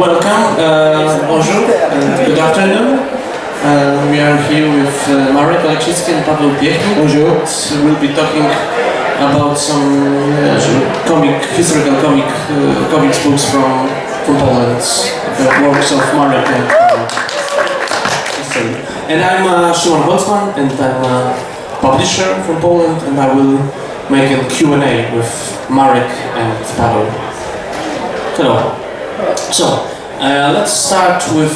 Welcome, bonjour, good afternoon. We are here with Marek Alexicki and Paweł Piechnik. Bonjour. We'll be talking about some historical comics books from Poland, the works of Marek and Paweł. And I'm Szymon Holzman, and I'm a publisher from Poland, and I will make a Q&A with Marek and Paweł. Hello. So, let's start with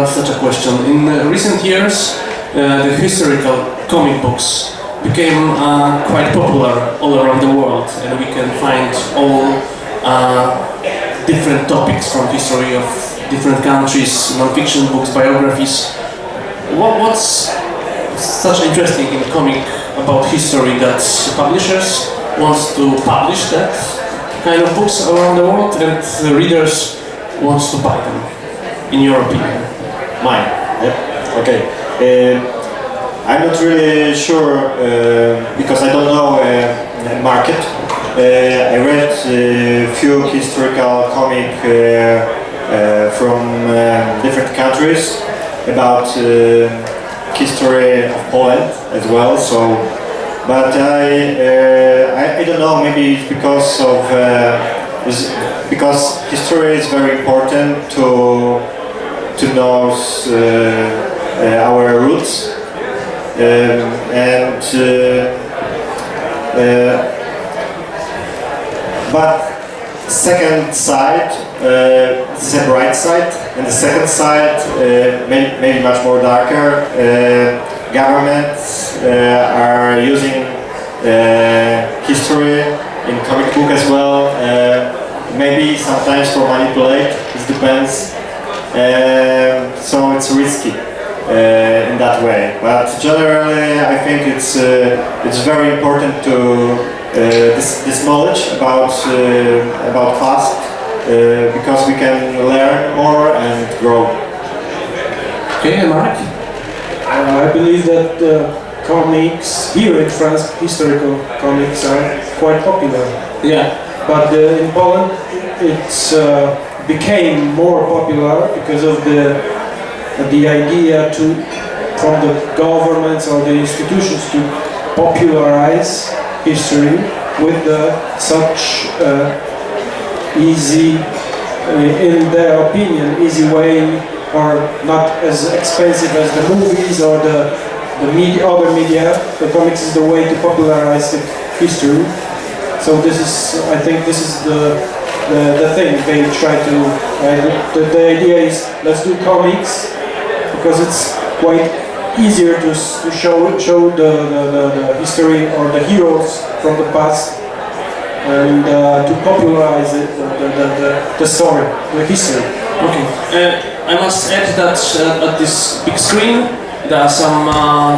such a question. In recent years, the historical comic books became quite popular all around the world, and we can find all different topics from history of different countries, non-fiction books, biographies. What's such interesting in comic about history that publishers want to publish that kind of books around the world, and the readers wants to buy them, in your opinion? Mine. Yep. Okay. I'm not really sure because I don't know the market. I read a few historical comics from different countries about history of Poland as well. So, but I don't know. Maybe it's because of because history is very important to know our roots, but second side, this is a bright side, and the second side maybe much more darker. Governments are using history in comic book as well, maybe sometimes for manipulate, it depends, so it's risky in that way, but generally I think it's very important to this knowledge about past, because we can learn more and grow. Okay, Marek? I believe that comics here in France, historical comics, are quite popular. Yeah. But in Poland, it's became more popular because of the idea from the governments or the institutions to popularize history with such easy, in their opinion, easy way, or not as expensive as the movies or the other media. The comics is the way to popularize the history. So I think this is the thing they try to. The idea is, let's do comics because it's quite easier to show the history or the heroes from the past, and to popularize it, the story, the history. Okay. I must add that at this big screen there are some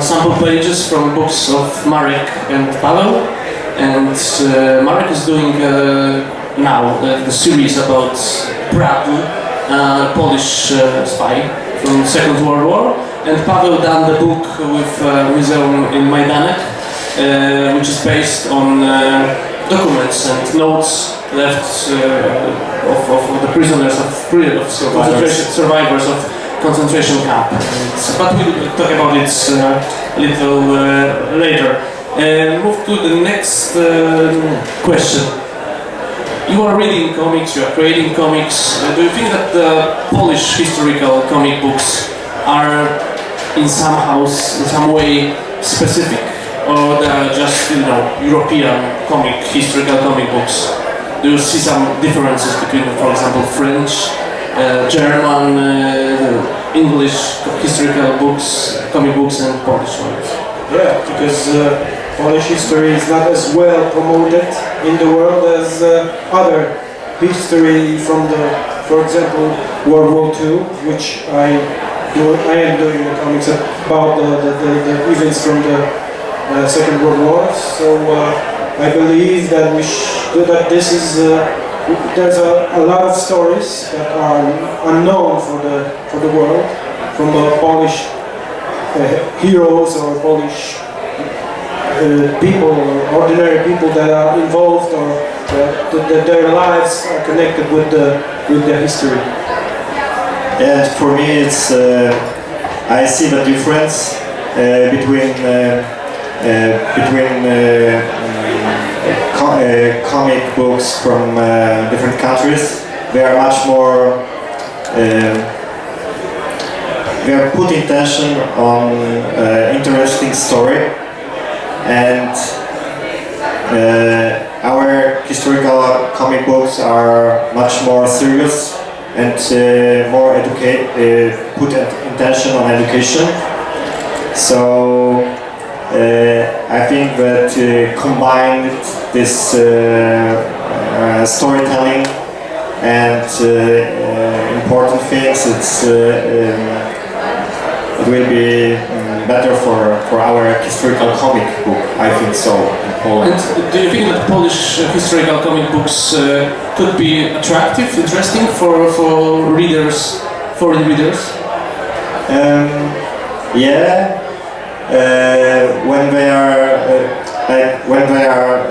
sample pages from books of Marek and Paweł, and Marek is doing now the series about Bratl, Polish spy from the Second World War, and Paweł done the book with museum in Majdanek, which is based on documents and notes left of the prisoners of survivors of concentration camp. But we'll talk about it a little later. Move to the next question. You are reading comics, you are creating comics. Do you think that the Polish historical comic books are in some way specific, or they are just, European historical comic books? Do you see some differences between, for example, French, German, English historical books, comic books, and Polish ones? Yeah, because Polish history is not as well promoted in the world as other history from for example, World War II, which I am doing the comics about the events from the Second World War. So I believe that this is there's a lot of stories that are unknown for the world, from the Polish heroes or Polish people, or ordinary people that are involved, or that their lives are connected with the history. And for me, it's I see the difference between comic books from different countries. They are much more. They are put intention on interesting story, and our historical comic books are much more serious and more put intention on education. So I think that combined this storytelling and important things, it will be better for our historical comic book, I think so, in Poland. And do you think that Polish historical comic books could be attractive, interesting for readers, foreign readers? Yeah, when they are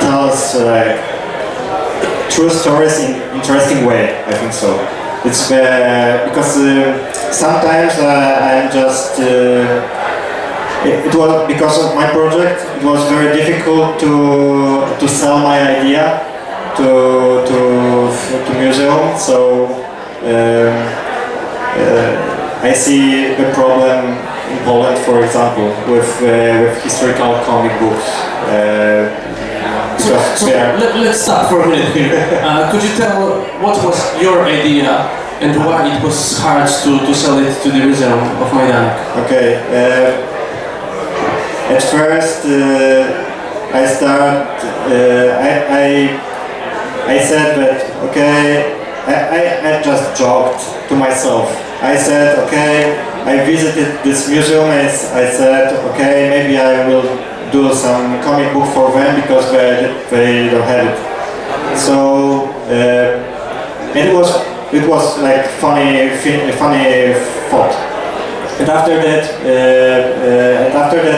tell us true stories in interesting way, I think so. It's because sometimes I'm just. It was because of my project. It was very difficult to sell my idea to museum. So I see the problem in Poland, for example, with historical comic books. Let's stop for a minute here. Could you tell what was your idea and why it was hard to sell it to the Museum of Majdanek? Okay. At first, I said that okay. I just joked to myself. I said okay. I visited this museum and I said okay, maybe I will do some comic book for them because they don't have it. So it was like funny thought. And after that,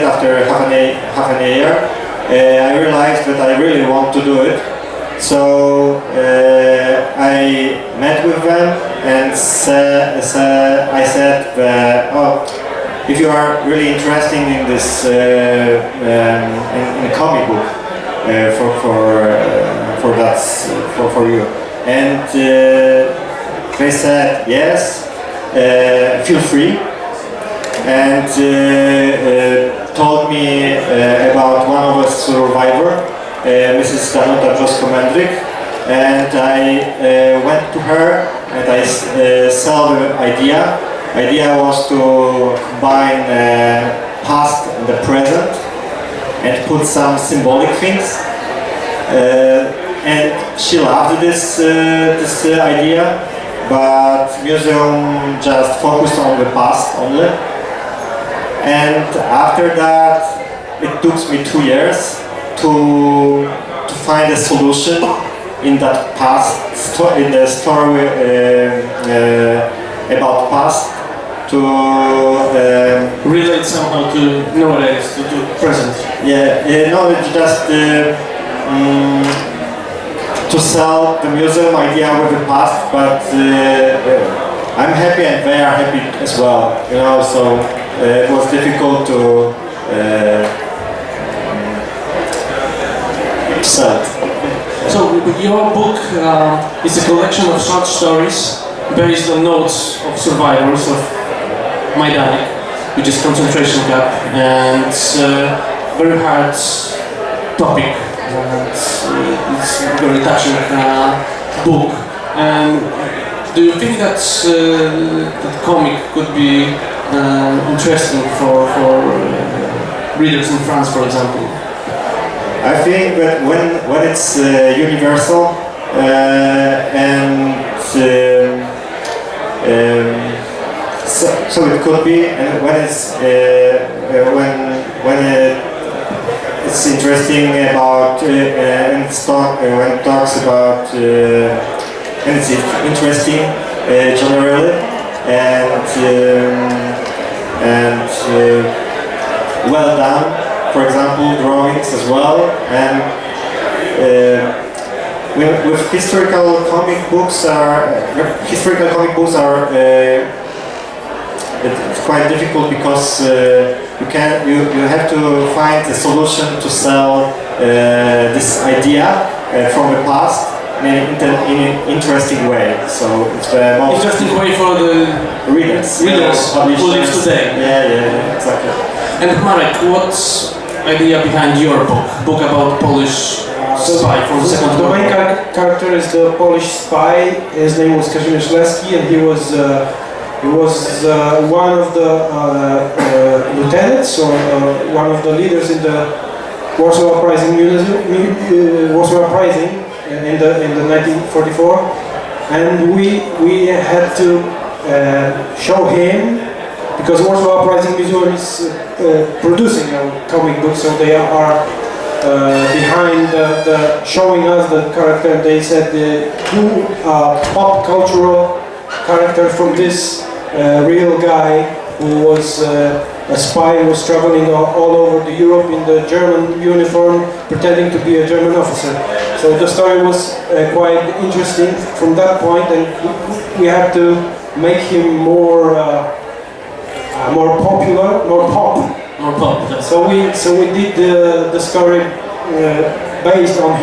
after half an year, I realized that I really want to do it. So I met with them and I said that, oh, if you are really interested in this in a comic book for you, and they said yes, feel free, and told me about one of the survivor, Mrs. Danuta Brzosko-Mendryk, and I went to her and I saw the idea. Idea was to combine past and the present and put some symbolic things. And she loved this idea, but museum just focused on the past only. And after that, it took me 2 years to find a solution in that past in the story about past, to relate somehow to nowadays, to present. No, it's just to sell the museum idea with the past, but I'm happy and they are happy as well, you know, so it was difficult to sell. So your book is a collection of short stories based on notes of survivors of Majdanek, which is concentration camp, and very hard topic. And it's a very touching book. And do you think that that comic could be interesting for readers in France, for example? I think that when it's universal and so it could be, and when it's it's interesting about and when it talks about and it's interesting generally and well done. For example, drawings as well, and with historical comic books are it's quite difficult because you have to find a solution to sell this idea from the past in an interesting way. So it's the most Interesting way for the readers who live today. Yeah, exactly. And Marek, what's idea behind your book about Polish spy from the Second The World main War? character is the Polish spy. His name was Kazimierz Leski, and he was one of the lieutenants or one of the leaders in the Warsaw Uprising in the 1944, and we had to show him, because Warsaw Uprising Museum is producing a comic book, so they are behind the showing us the character. They said who pop cultural character from this real guy who was a spy, who was traveling all over the Europe in the German uniform, pretending to be a German officer. So the story was quite interesting from that point, and we had to make him more popular, more pop. More pop. Yes. So we did the story based on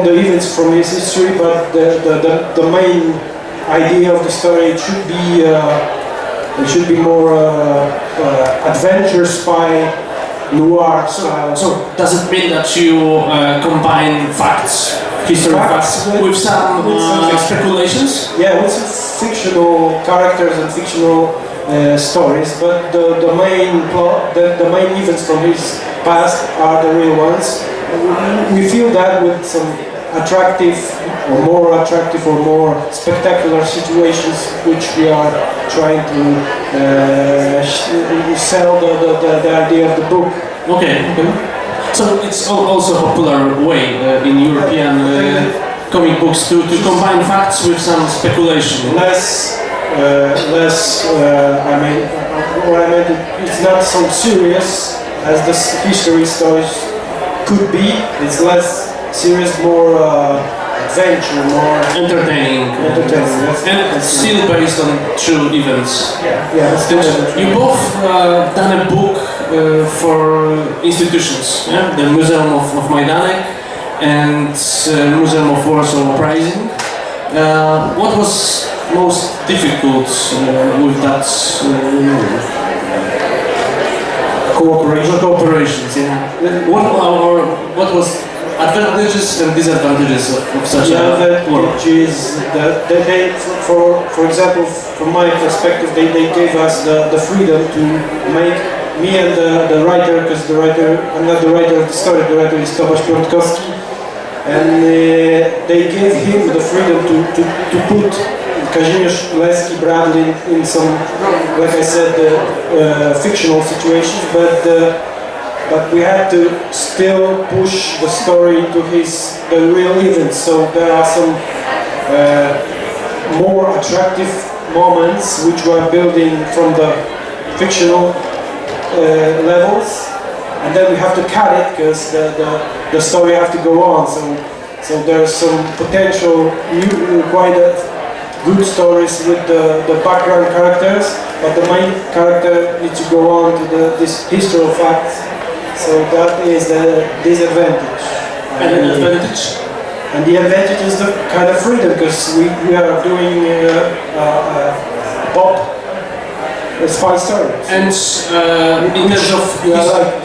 the events from his history, but the main idea of the story should be more adventure spy noir style. So does it mean that you combine facts, history facts, with some speculations? Yeah, with some fictional characters and fictional stories, but the main plot, the main events from his past are the real ones. We feel that with some attractive or more spectacular situations, which we are trying to sell the idea of the book. Okay. So it's also a popular way in European comic books to combine facts with some speculation. I mean, what I meant, it's not so serious as the history stories could be. It's less serious, more adventure, more Entertaining. Yes. And it's still based on true events. Yeah, You both done a book for institutions, yeah? The Museum of Majdanek and Museum of Warsaw Uprising. What was most difficult with that cooperations? Yeah. What was advantages and disadvantages of such a work? For example, from my perspective, they gave us the freedom to make me and the writer, because I'm not the writer of the story, the writer is Tomasz Piątkowski, and they gave him the freedom to put Kazimierz Leski Bradley in some, like I said, fictional situations, but we had to still push the story to the real events. So there are some more attractive moments which we are building from the fictional levels, and then we have to cut it because the story has to go on. So there's some potential quite good stories with the background characters, but the main character needs to go on to this historical facts. So that is the disadvantage. And an advantage? And the advantage is the kind of freedom, because we are doing pop spy stories. And in terms of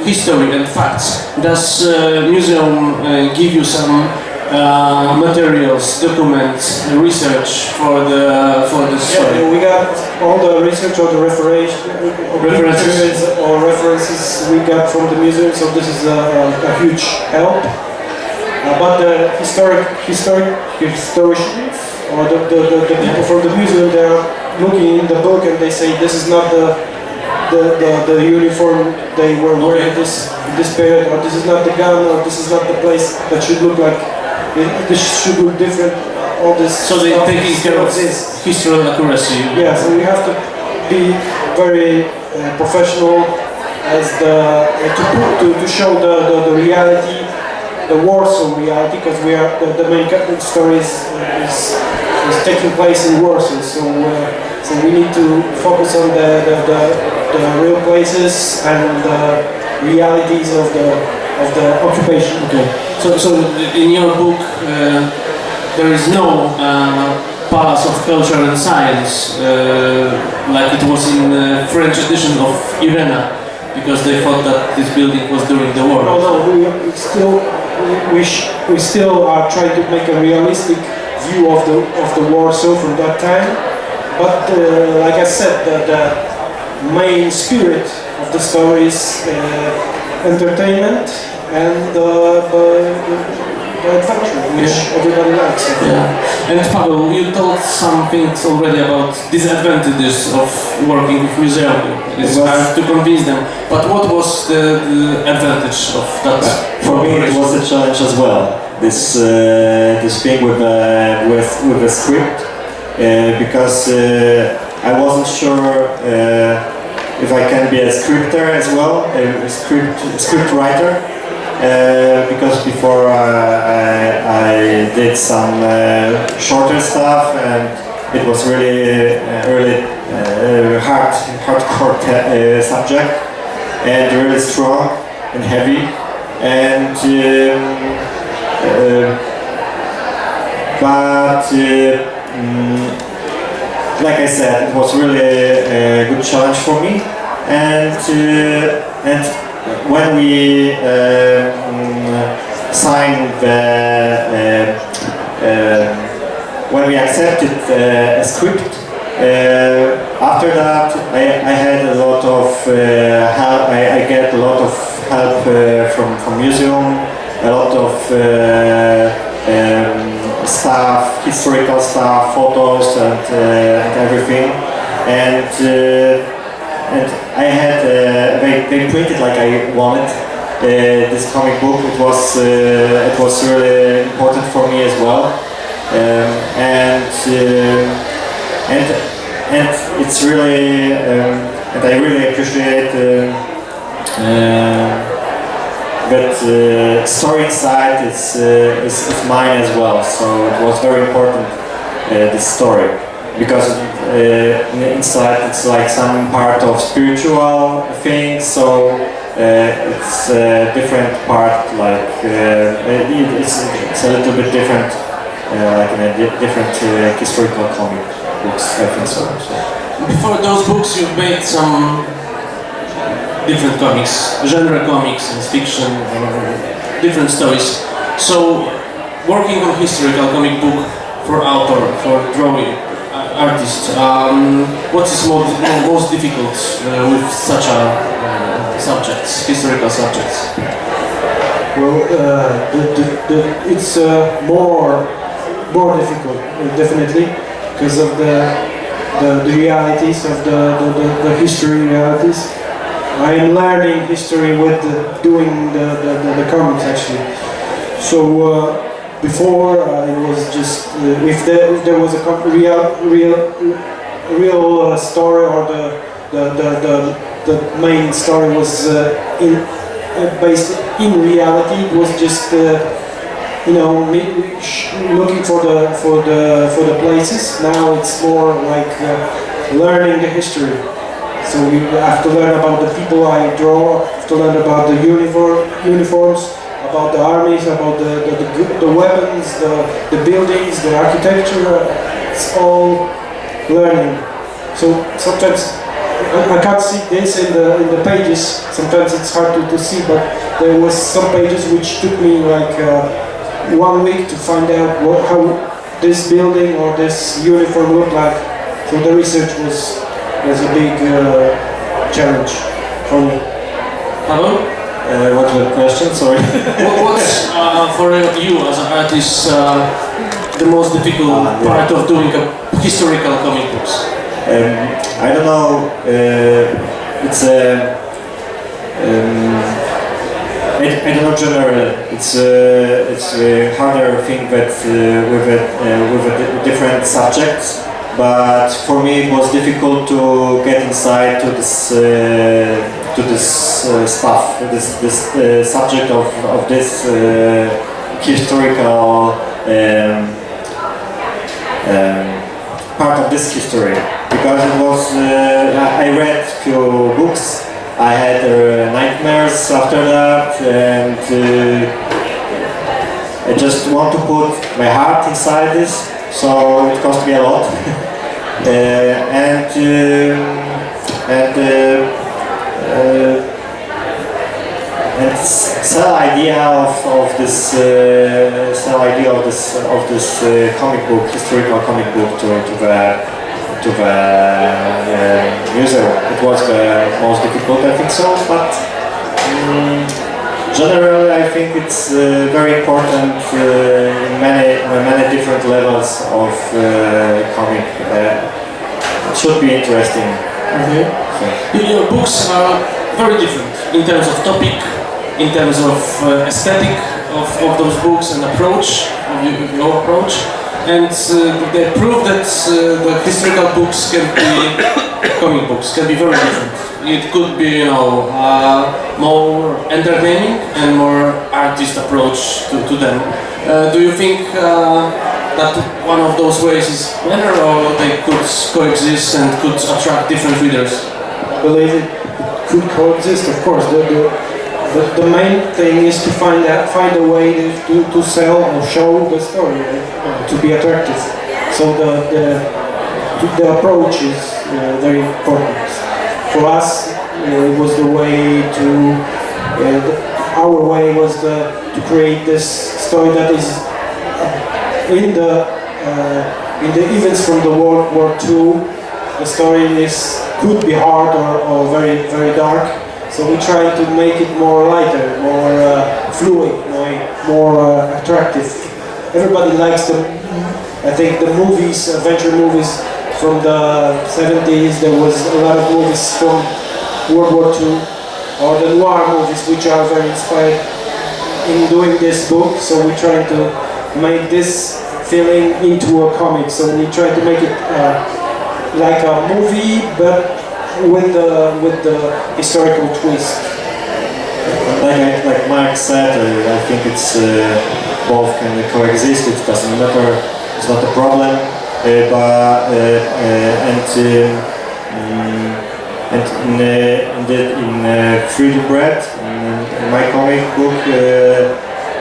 history and facts, does museum give you some materials, documents, research for the story? Yeah, we got all the research or the references we got from the museum, so this is a huge help. But the historians or the people from the museum, they are looking in the book and they say this is not the uniform they were wearing this period, or this is not the gun, or this is not the place that should look like. This should look different. All this. So they're taking care of this historical accuracy. Yeah, so we have to be very professional as to show the reality the Warsaw reality, because we are the main story is taking place in Warsaw. So we need to focus on the real places and the realities of the occupation. Okay. So in your book there is no Palace of Culture and Science like it was in the French edition of Irena, because they thought that this building was during the war. No, we still are trying to make a realistic view of the Warsaw from that time. But like I said, the main spirit of the story is entertainment and adventure, which everybody likes. Yeah. And Pavel, you told some things already about disadvantages of working with museum. It's hard to convince them. But what was the advantage of that? For me, it was a challenge as well. This thing with a script, because I wasn't sure if I can be a scripter as well, a script writer. Because before I did some shorter stuff, and it was really hardcore subject, and really strong and heavy, and but like I said, it was really a good challenge for me, and when we signed when we accepted a script, after that I had a lot of help. I get a lot of help from museum, a lot of stuff, historical stuff, photos and everything, and I had they printed like I wanted this comic book. It was really important for me as well, and it's really and I really appreciate that story inside is mine as well. So it was very important, this story, because inside it's like some part of spiritual things, so it's a different part, like it's a little bit different, like in a different historical comic books, I think so. Before those books you've made some different comics, genre comics and fiction, different stories. So working on historical comic book for author, for drawing artist, what is most difficult with such a subjects, historical subjects? Well, it's more difficult, definitely, because of the realities of the history realities. I am learning history with doing the comics actually. So before it was just if there was a real story, or the main story was based in reality, it was just looking for the places. Now it's more like learning the history. So you have to learn about the people I draw, have to learn about the uniforms, about the armies, about the weapons, the buildings, the architecture. It's all learning. So sometimes I can't see this in the pages. Sometimes it's hard to see, but there was some pages which took me like 1 week to find out how this building or this uniform looked like. So the research was a big challenge for me. Hello? What's the question? Sorry. What's for you as an artist the most difficult part of doing a historical comic books? I don't know. It's I don't know generally. It's a harder thing that with different subjects. but for me it was difficult to get inside to this stuff, this subject of this historical part of this history, because it was I read few books, I had nightmares after that, and I just want to put my heart inside this, so it cost me a lot. And sell idea of this comic book, historical comic book to the museum. It was the most difficult, I think so, but generally I think it's very important in many different levels of comic. It should be interesting. Okay. So. Your books are very different in terms of topic, in terms of aesthetic of those books and approach, of your approach, and they prove that the historical books can be, comic books can be very different. It could be, you know, more entertaining and more artist approach to them. Do you think that one of those ways is better, or they could coexist and could attract different readers? I believe it could coexist, of course. The main thing is to find a way to sell or show the story, to be attractive. So the approach is very important. For us, it was the way to. Our way was to create this story that is in the events from the World War II. The story could be hard or very very dark. So we try to make it more lighter, more fluid, more attractive. Everybody likes I think the movies, adventure movies from the 70s. There was a lot of movies from World War II, or the noir movies, which are very inspired in doing this book. So we try to make this feeling into a comic. So we try to make it like a movie, but with the historical twist. Like Mark said, I think it's both can coexist. It doesn't matter. It's not a problem. In Freedom Bread, in my comic book,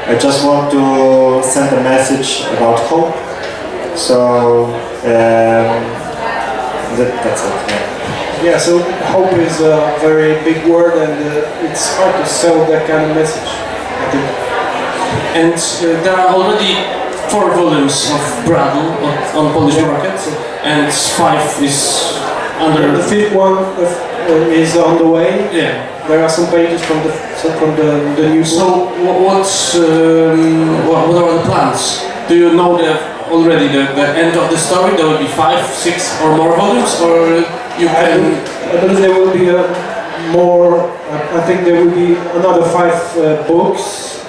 I just want to send a message about hope. So that's it. Yeah, so hope is a very big word, and it's hard to sell that kind of message, I think. And there are already 4 volumes of Bradl on Polish market, and 5 is under. The 5th one is on the way. Yeah. There are some pages from the new book. So what are the plans? Do you know already the end of the story? There will be 5, 6 or more volumes, or you can. I believe there will be more. I think there will be another 5 books,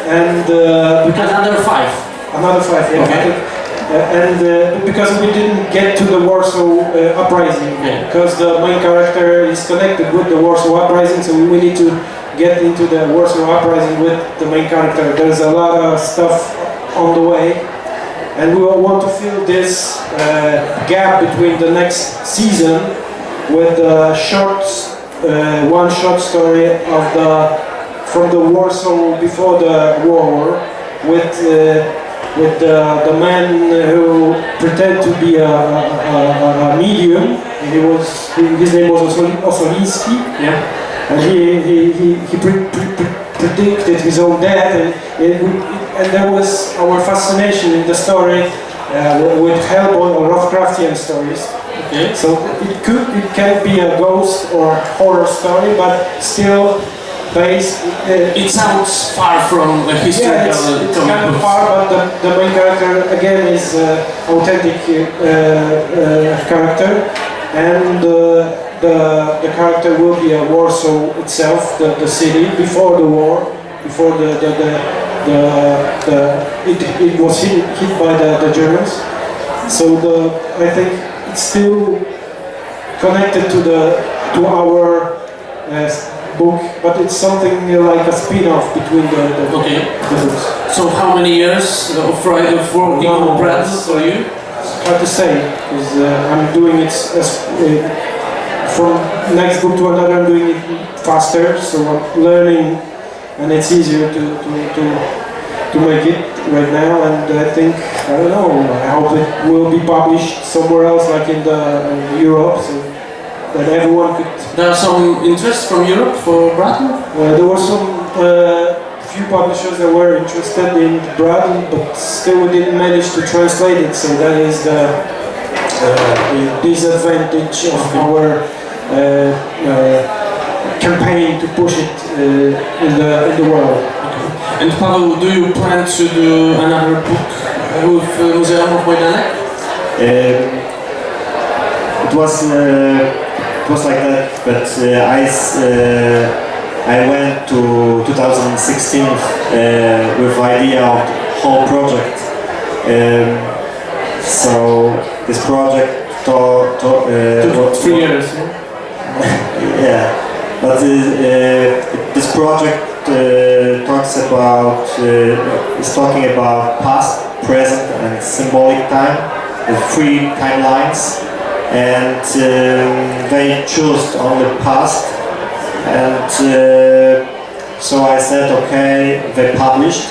and another 5. Another 5, yeah. Okay. Because we didn't get to the Warsaw Uprising, yeah. Because the main character is connected with the Warsaw Uprising, so we need to get into the Warsaw Uprising with the main character. There's a lot of stuff on the way, and we want to fill this gap between the next season with a one-shot story from the Warsaw before the war, with the man who pretended to be a medium. His name was Osoliński. Yeah. And he predicted his own death, and there was our fascination in the story with Hellboy or Lovecraftian stories. Okay. So it can be a ghost or horror story, but still based. It sounds far from a historical. Yeah, it's kind of far, but the main character again is authentic character, and the character will be a Warsaw itself, the city before the war, before it was hit by the Germans, So I think it's still connected to our book, but it's something like a spin-off between the books. So how many years of writing for Equal Bread for you? It's hard to say, because I'm doing it from next book to another. I'm doing it faster, so I'm learning, and it's easier to make it right now. And I think, I don't know, I hope it will be published somewhere else, like in Europe, so that everyone could. There are some interest from Europe for Braden? There were some few publishers that were interested in Braden, but still we didn't manage to translate it, so that is the disadvantage of our campaign to push it in the world. And Paweł, do you plan to do another book with Museum of Majdanek? It was like that, but I went to 2016 with the idea of the whole project. So this project took 3 years. Yeah, but this project is talking about past, present, and symbolic time, the 3 timelines, and they chose on the past, and so I said, okay, they published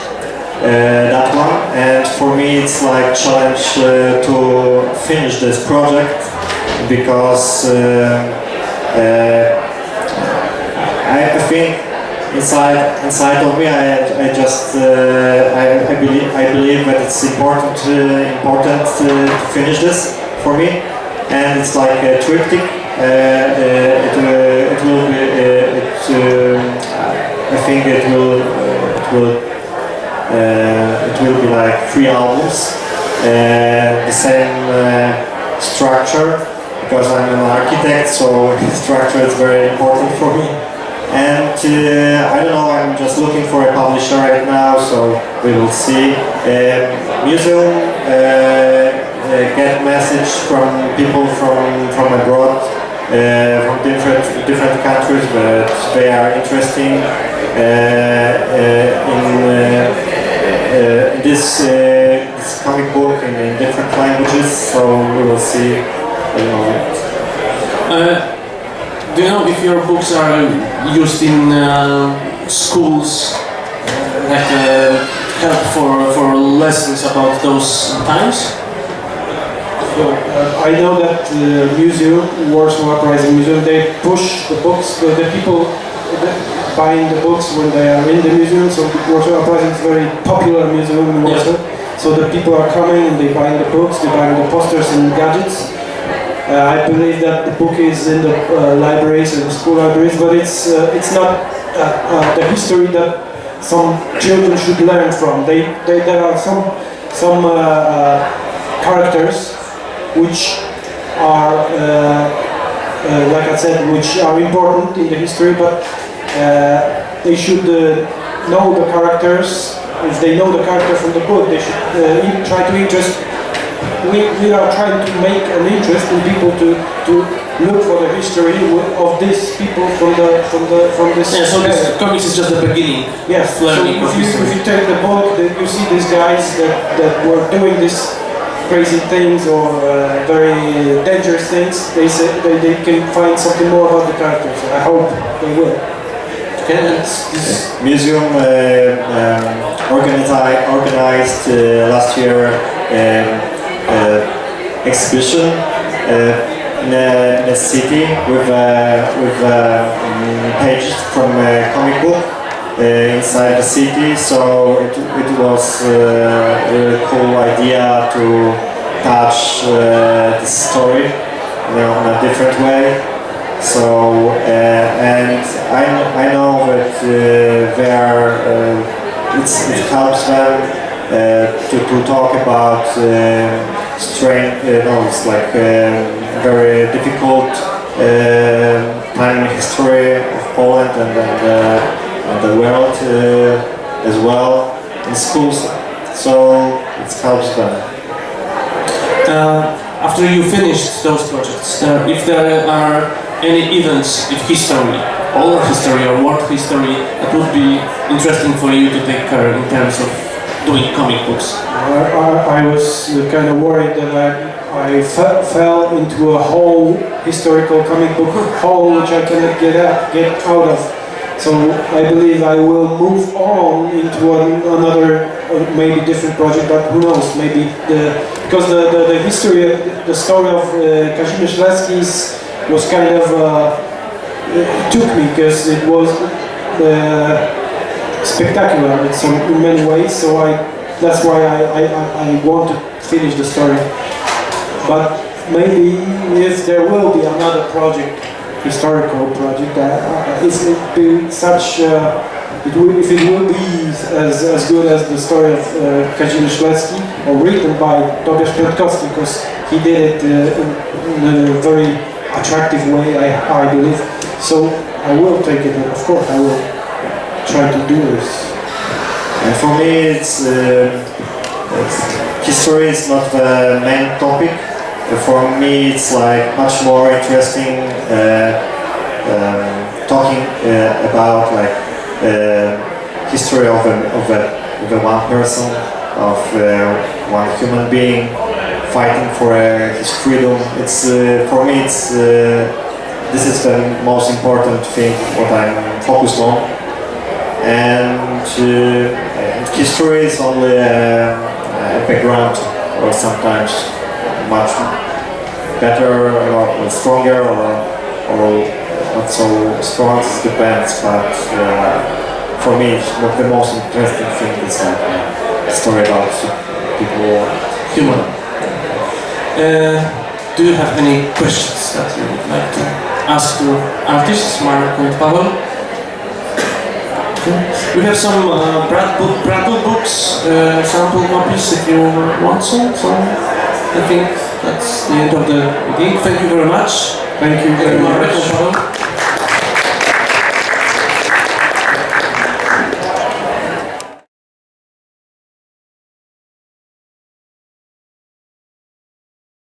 that one, and for me it's like challenge to finish this project, because I think inside of me I just I believe that it's important to finish this for me, and it's like a triptych. It will be I think it will be like 3 albums, the same structure, because I'm an architect, so structure is very important for me. And I don't know, I'm just looking for a publisher right now, so we will see. Museum get message from people from abroad, from different countries, but they are interesting in this comic book in different languages, so we will see. Do you know if your books are used in schools, like help for lessons about those times? So, I know that the museum, Warsaw Uprising Museum, they push the books, the people buying the books when they are in the museum, so Warsaw Uprising is a very popular museum in Warsaw, so the people are coming and they buying the books, they buying the posters and gadgets. I believe that the book is in the libraries and the school libraries, but it's not the history that some children should learn from. There are some characters which are, like I said, which are important in the history, but they should know the characters. If they know the character from the book, they should try to interest. We are trying to make an interest in people to look for the history of these people from this. Yeah, so this comics is just the beginning. Yes. So if you take the book, you see these guys that were doing these crazy things or very dangerous things. They say they can find something more about the characters. I hope they will. Okay, this museum organized last year. Exhibition in a city with pages from a comic book inside the city. So it was a really cool idea to touch this story in a different way. So and I know that it helps them. To talk about it's like very difficult time in history of Poland and the world as well in schools, so it helps them. after you finished those projects, if there are any events in history, oral history or world history, that would be interesting for you to take care in terms of doing comic books? I was kind of worried that I fell into a whole historical comic book hole which I cannot get out of. So I believe I will move on into another, maybe different project, but who knows, maybe because the history, the story of Kazimierz Leski's was kind of, it took me because it was spectacular in many ways, so that's why I want to finish the story. But maybe if there will be another project, historical project, if it will be as good as the story of Kazimierz Leski, or written by Tobiasz Piątkowski, because he did it in a very attractive way, I believe. So I will take it, of course I will try to do this. And for me, history is not the main topic. For me, it's like much more interesting talking about like history of one person, of one human being fighting for his freedom. It's for me, this is the most important thing what I'm focused on. And history is only a background, or sometimes much better or stronger or not so strong, it depends, but for me what the most interesting thing is like a story about people, Human. Do you have any questions that you would like to ask to artists, Marek and Paweł? We have some Bradbook books, sample copies if you want some. So I think that's the end of the gig. Thank you very much. Thank you very much.